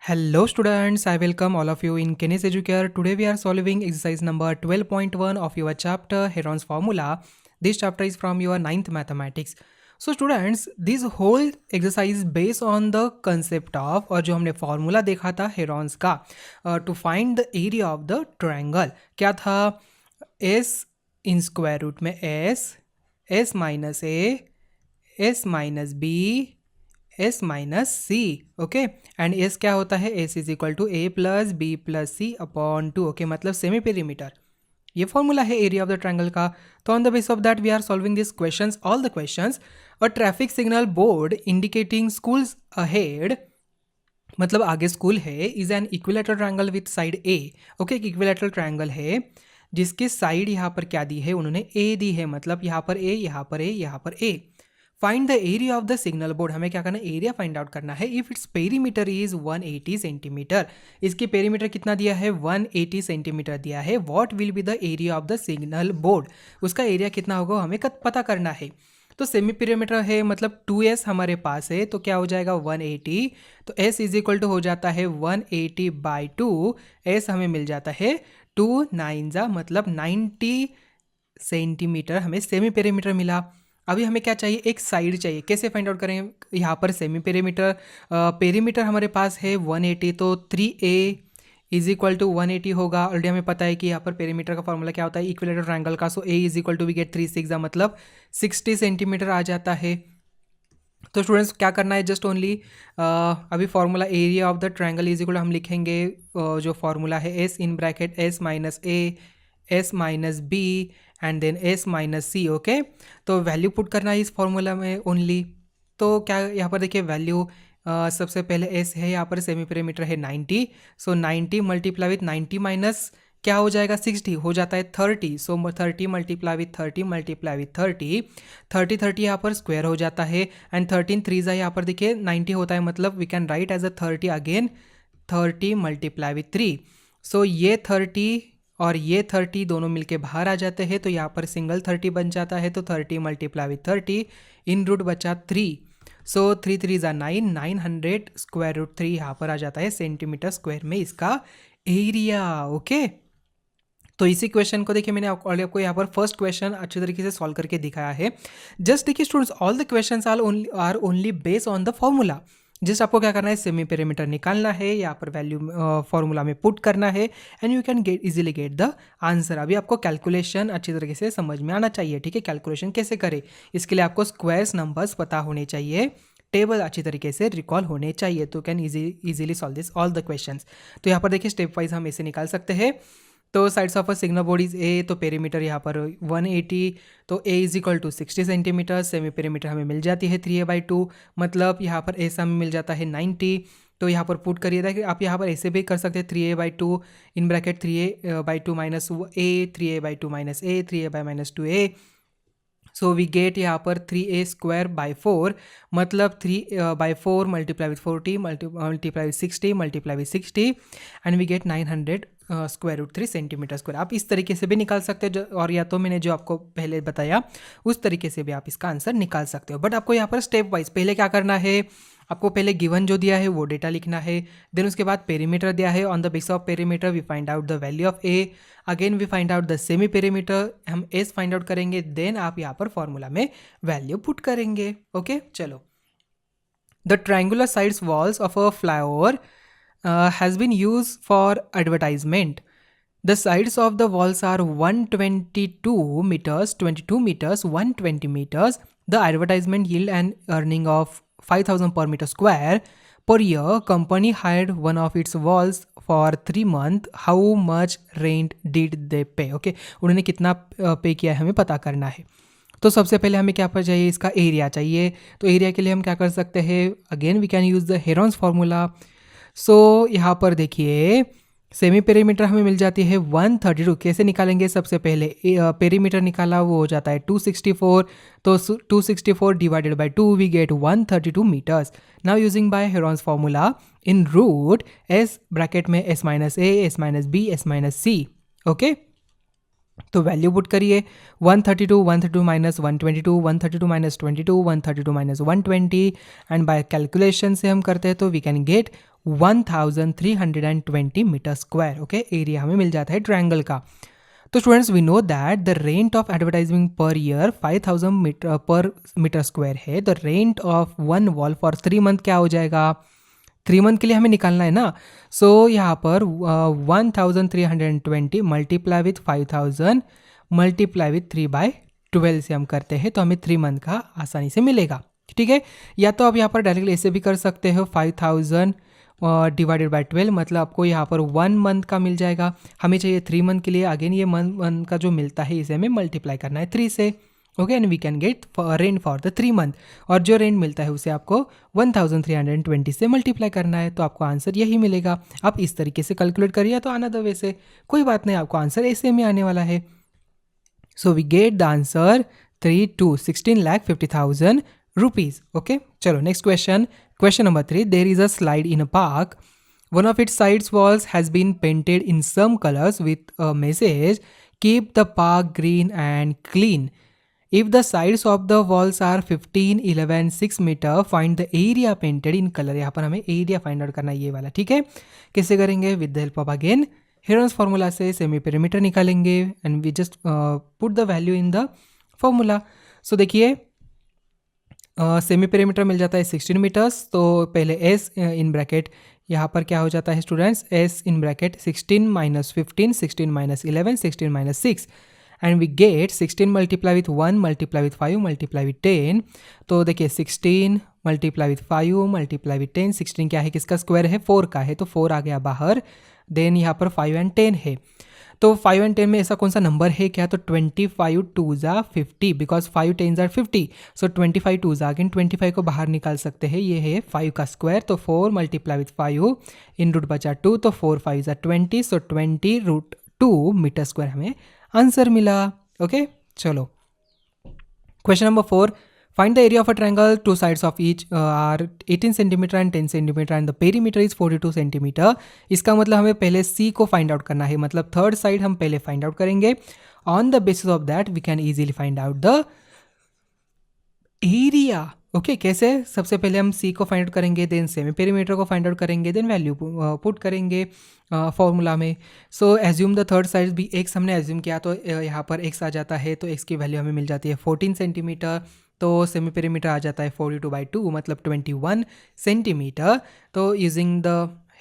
Hello students, I welcome all of you in Kenis Educare. Today we are solving exercise number 12.1 of your chapter Heron's Formula. This chapter is from your ninth mathematics. So students, this whole exercise based on the concept of और जो हमने formula देखा था Heron's का to find the area of the triangle. क्या था? s in square root में s minus a, s minus b, s minus c. Okay, and s क्या होता है? s is equal to a plus b plus c upon 2. Okay, मतलब semi perimeter. ये formula है area of the triangle का. तो on the base of that we are solving this questions, all the questions. A traffic signal board indicating schools ahead, मतलब आगे school है, is an equilateral triangle with side a. Okay, एक equilateral triangle है जिसकी side यहाँ पर क्या दी है? उन्होंने ए दी है, मतलब यहाँ पर ए, यहाँ पर ए, यहाँ पर A. Find the area of the signal board. हमें क्या करना है? एरिया फाइंड आउट करना है. If its perimeter is 180 centimetre, इसकी पेरीमीटर कितना दिया है? 180 सेंटीमीटर दिया है. What will be the area of the signal board? उसका एरिया कितना होगा हमें पता करना है. तो सेमी पेरीमीटर है, मतलब 2s हमारे पास है, तो क्या हो जाएगा? 180. तो s इज इक्वल टू हो जाता है 180 बाई 2. s हमें मिल जाता है 2 9 जा, मतलब 90 सेंटीमीटर हमें सेमी पेरीमीटर मिला. अभी हमें क्या चाहिए? एक साइड चाहिए. कैसे फाइंड आउट करें? यहाँ पर सेमी पेरीमीटर, पेरीमीटर हमारे पास है 180, तो 3a इज इक्वल टू 180 होगा. ऑलरेडी हमें पता है कि यहाँ पर पेरीमीटर का फॉर्मूला क्या होता है? इक्विलेटरल ट्रायंगल का. So a is equal to we get 3 6 मतलब 60 सेंटीमीटर आ जाता है. तो स्टूडेंट्स क्या करना है? जस्ट ओनली अभी formula area of the triangle is equal हम लिखेंगे जो फॉर्मूला है s in bracket s minus a, s minus b and then s minus c. Okay, तो वैल्यू पुट करना है इस फॉर्मूला में ओनली. तो क्या यहाँ पर देखिए वैल्यू, सबसे पहले s है, यहाँ पर सेमी पेरीमीटर है 90. सो 90 मल्टीप्लाई विथ 90 माइनस क्या हो जाएगा? 60 हो जाता है 30. सो 30 मल्टीप्लाई विथ 30 मल्टीप्लाई विथ 30 यहाँ पर स्क्वायर हो जाता है. एंड 13 3 यहाँ पर देखिए 90 होता है, मतलब we can write as a 30 again. 30 multiply with 3. So ये 30 और ये 30 दोनों मिलके बाहर आ जाते हैं, तो यहाँ पर सिंगल 30 बन जाता है. तो 30 मल्टीप्लाई विथ 30, इन रूट बचा 3. सो 3 3 ज़ा 9, 900 स्क्वायर रूट 3 यहाँ पर आ जाता है सेंटीमीटर स्क्वायर में इसका एरिया. ओके, तो इसी क्वेश्चन को देखिए मैंने आपको यहाँ पर फर्स्ट क्वेश्चन अच्छे तरीके से सॉल्व करके दिखाया है. जस्ट देखिए students, all the questions are only based on the formula. Just आपको क्या करना है? सेमी पेरीमीटर निकालना है, यहाँ पर वैल्यू फॉर्मूला में पुट करना है, and you can easily get the answer. अभी आपको कैलकुलेशन अच्छी तरीके से समझ में आना चाहिए. ठीक है, कैलकुलेशन कैसे करें इसके लिए आपको स्क्वायर्स नंबर्स पता होने चाहिए, टेबल अच्छी तरीके से रिकॉल होने चाहिए, तो can easily solve this all the questions. तो यहाँ पर देखिए स्टेप वाइज हम इसे निकाल सकते हैं. तो sides of a signal board is a, तो पेरीमीटर यहाँ पर 180, तो a इज इक्वल टू 60 सेंटीमीटर. सेमी पेरीमीटर हमें मिल जाती है 3a बाई 2, मतलब यहाँ पर s हमें मिल जाता है 90. तो यहाँ पर पुट करिए था कि आप यहाँ पर ऐसे भी कर सकते हैं 3a by 2 in bracket 3a by 2 minus a, 3a by 2 minus a, 3a by minus 2a. So we get यहाँ पर 3a स्क्वायर बाई 4, मतलब 3 by 4 multiply with 40 multiply with 60 multiply with 60, and we get 900 square root 3 centimetre square. आप इस तरीके से भी निकाल सकते हो, और या तो मैंने जो आपको पहले बताया उस तरीके से भी आप इसका आंसर निकाल सकते हो. बट आपको यहाँ पर स्टेप वाइज पहले क्या करना है? आपको पहले गिवन जो दिया है वो डेटा लिखना है. देन उसके बाद पेरीमीटर दिया है, on the base of perimeter we find out the value of a. Again we find out the semi perimeter, हम एस फाइंड आउट करेंगे. देन आप यहाँ पर फॉर्मूला में वैल्यू पुट करेंगे. ओके, चलो. The triangular sides walls of a flyover has been used for advertisement. The sides of the walls are 122 meters, 22 meters, 120 meters. The advertisement yield an earning of 5,000 per meter square. Per year, company hired one of its walls for 3 months. How much rent did they pay? Okay, उन्होंने कितना पे किया है हमें पता करना है. तो सबसे पहले हमें क्या पर चाहिए? इसका एरिया चाहिए. तो एरिया के लिए हम क्या कर सकते हैं? Again we can use the Heron's formula. So यहाँ पर देखिए सेमी पेरीमीटर हमें मिल जाती है 132. कैसे निकालेंगे? सबसे पहले पेरीमीटर निकाला, वो हो जाता है 264. तो 264 divided by 2 we get 132 metres. Now using by Heron's formula in root s bracket में s minus a, s minus b, s minus c. Okay, तो वैल्यू पुट करिए. 132 132 minus 122, 132 minus 22, 132 minus 120, and by calculation से हम करते हैं तो we can get 1320 metre square. Okay, area हमें मिल जाता है ट्रायंगल का। तो students we know that the rent of advertising per year 5000 metre per metre square है। The rent of one wall for 3 month क्या हो जाएगा, 3 मंथ के लिए हमें निकालना है ना। सो यहाँ पर 1320 मल्टीप्लाई विथ 5000 मल्टीप्लाई विथ 3/12 से हम करते हैं तो हमें 3 मंथ का आसानी से मिलेगा। ठीक है, या तो आप यहाँ पर डायरेक्टली ऐसे भी कर सकते हो 5000 डिवाइडेड बाय 12, मतलब आपको यहाँ पर 1 मंथ का मिल जाएगा। हमें चाहिए 3 मंथ के लिए, अगेन ये मंथ का जो मिलता है इसे हमें मल्टीप्लाई करना है 3 से। Okay, and we can get rent for the 3 month, और जो रेंट मिलता है उसे आपको 1320 से मल्टीप्लाई करना है, तो आपको आंसर यही मिलेगा। आप इस तरीके से कैलकुलेट करिए तो अनदर वे से, कोई बात नहीं, आपको आंसर ऐसे में आने वाला है। So we get the answer 3 to 16,50,000 rupees. Okay, चलो next question. Question number 3. There is a slide in a park. One of its sides walls has been painted in some colors with a message, keep the park green and clean. If the sides of the walls are 15, 11, 6 meter, find the area painted in color. यहाँ पर हमें area find out करना है, ये वाला। ठीक है, कैसे करेंगे, with the help of again Heron's formula से सेमी पेरीमीटर निकालेंगे and we just put the value in the formula. So देखिए सेमी पेरीमीटर मिल जाता है 16 मीटर्स, तो पहले एस इन ब्रैकेट, यहाँ पर क्या हो जाता है students, s in bracket 16 minus 15, 16 minus 11, 16 minus 6, and we get 16 multiply with 1 multiply with 5 multiply with 10। तो देखिए 16 मल्टीप्लाई विथ 5 मल्टीप्लाई विथ 10, 16 क्या है, किसका स्क्वायर है, 4 का है, तो 4 आ गया बाहर। देन यहाँ पर 5 एंड 10 है, तो 5 एंड 10 में ऐसा कौन सा नंबर है क्या, तो 25 2 ज़ा 50, बिकॉज 5 10 ज़ा 50, सो 25 2 ज़ा, अगेन 25 को बाहर निकाल सकते हैं, ये है 5 का स्क्वायर, तो 4 मल्टीप्लाई विथ 5 इन रूट बचा 2, तो 4 5 ज़ा 20, सो 20√2 मीटर स्क्वायर हमें आंसर मिला। ओके, चलो question number 4. Find the area of a triangle. Two sides of each are 18 cm and 10 cm and the perimeter is 42 cm. इसका मतलब हमें पहले C को फाइंड आउट करना है, मतलब थर्ड साइड हम पहले फाइंड आउट करेंगे। On the basis of that we can easily find out the area. Okay, कैसे, सबसे पहले हम C को फाइंड आउट करेंगे, देन सेमी पेरीमीटर को फाइंड आउट करेंगे, देन वैल्यू पुट करेंगे फॉर्मूला में। So assume the third side भी x हमने एज्यूम किया, तो यहाँ पर x आ जाता है, तो x की वैल्यू हमें मिल जाती है 14 सेंटीमीटर, तो सेमी पेरीमीटर आ जाता है 42/2 मतलब 21 सेंटीमीटर। तो using the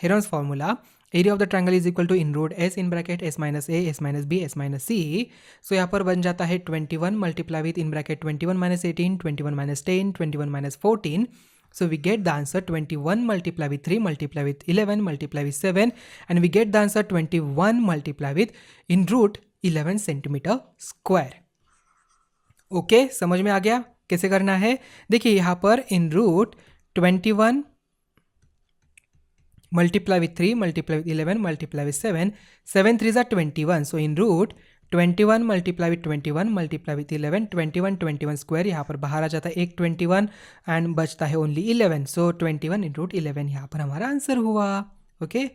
Heron's formula, area of the triangle is equal to in root s in bracket s minus a s minus b s minus c. So यहाँ पर बन जाता है 21 multiply with in bracket 21 minus 18, 21 minus 10, 21 minus 14. So we get the answer 21 multiply with 3 multiply with 11 multiply with 7 and we get the answer 21 multiply with in root 11 centimetre square. Okay, समझ में आ गया कैसे करना है। देखिए यहाँ पर इन root 21 multiply with 3 multiply with 11 multiply with 7, 7 3s are 21, so in root 21 multiply with 21 multiply with 11, 21 21 square, यहाँ पर बाहर आ जाता है एक 21 एंड बचता है ओनली 11, सो 21 इन रूट 11 यहाँ पर हमारा आंसर हुआ। ओके,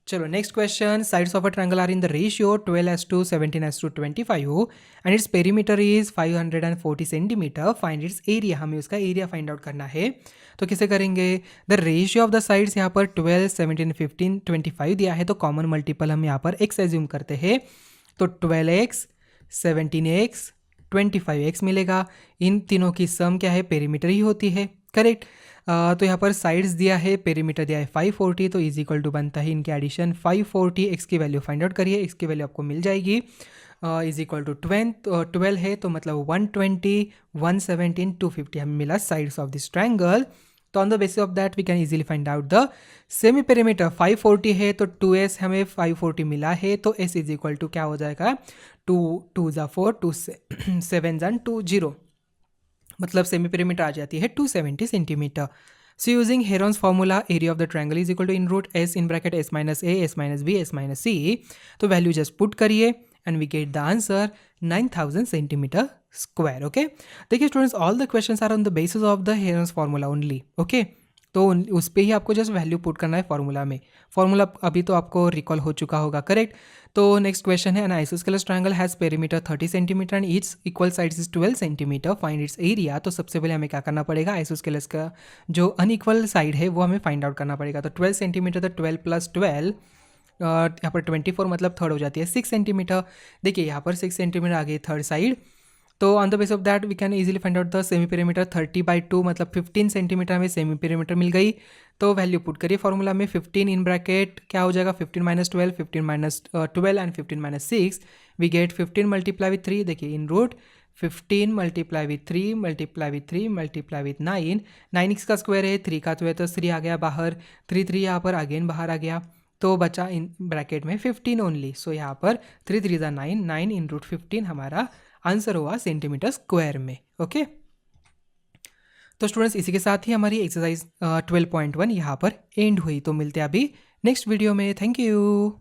चलो next question. Sides of a triangle are in the ratio 12:17:25 and its perimeter is 540 centimetre, find its area. हमें उसका एरिया फाइंड आउट करना है, तो कैसे करेंगे, the ratio of the sides यहाँ पर 12 17 15 25 दिया है, तो कॉमन मल्टीपल हम यहाँ पर x एज्यूम करते हैं, तो 12x 17x 25x मिलेगा। इन तीनों की सम क्या है, पेरीमीटर ही होती है, करेक्ट। तो यहाँ पर साइड्स दिया है, पेरीमीटर दिया है 540, तो इज इक्वल टू बनता है इनके एडिशन 540, x की वैल्यू फाइंड आउट करिए, x की वैल्यू आपको मिल जाएगी इज इक्वल टू 12 है, तो मतलब 120 117 250 हमें मिला साइड्स ऑफ दिस ट्रायंगल। तो on the basis of that we can easily find out the semi perimeter. 540 है तो 2s हमें 540 मिला है, तो s इज इक्वल टू क्या हो जाएगा, 2 2 ज़ा 4 2 7 ज़ा 2 0, मतलब सेमी पेरीमीटर आ जाती है 270 centimetre. So using Heron's formula, area of the triangle is equal to in root s in bracket s minus a s minus b s minus c, तो value just put करिए and we get the answer 9000 centimetre square. Okay, देखिए students, all the questions are on the basis of the Heron's formula only. Okay, तो उस पर ही आपको just value put करना है formula में। फॉर्मूला अभी तो आपको रिकॉल हो चुका होगा, करेक्ट। तो नेक्स्ट क्वेश्चन है, an isosceles triangle has perimeter 30 centimetre and each equal sides is 12 centimetre, find its area. तो सबसे पहले हमें क्या करना पड़ेगा, आइसोस्केलस का जो अनइक्वल साइड है वो हमें फाइंड आउट करना पड़ेगा। तो 12 सेंटीमीटर, तो 12 + 12 यहाँ पर 24 मतलब थर्ड हो जाती है 6 सेंटीमीटर। देखिए यहाँ पर 6 सेंटीमीटर आ गई थर्ड साइड। तो on the base of that we can easily find out the semi perimeter. 30/2 मतलब 15 सेंटीमीटर हमें सेमी पेरीमीटर मिल गई। तो वैल्यू पुट करिए फॉर्मूला में, 15 इन ब्रैकेट क्या हो जाएगा, 15 - 12, 15 - 12 and 15 - 6 we get 15 multiply with 3। देखिए in root 15 multiply with 3 multiply with 3 multiply with 9, 9x का स्क्वायर है, 3 का स्क्वायर तो 3 आ गया बाहर, 3 यहाँ पर अगेन बाहर आ गया, तो बचा इन ब्रैकेट में 15 ओनली। सो यहाँ पर 3 3 = 9, 9 इन रूट 15 हमारा आंसर हुआ सेंटीमीटर स्क्वायर में। ओके, तो स्टूडेंट्स इसी के साथ ही हमारी एक्सरसाइज 12.1 यहाँ पर एंड हुई। तो मिलते हैं अभी नेक्स्ट वीडियो में। Thank you.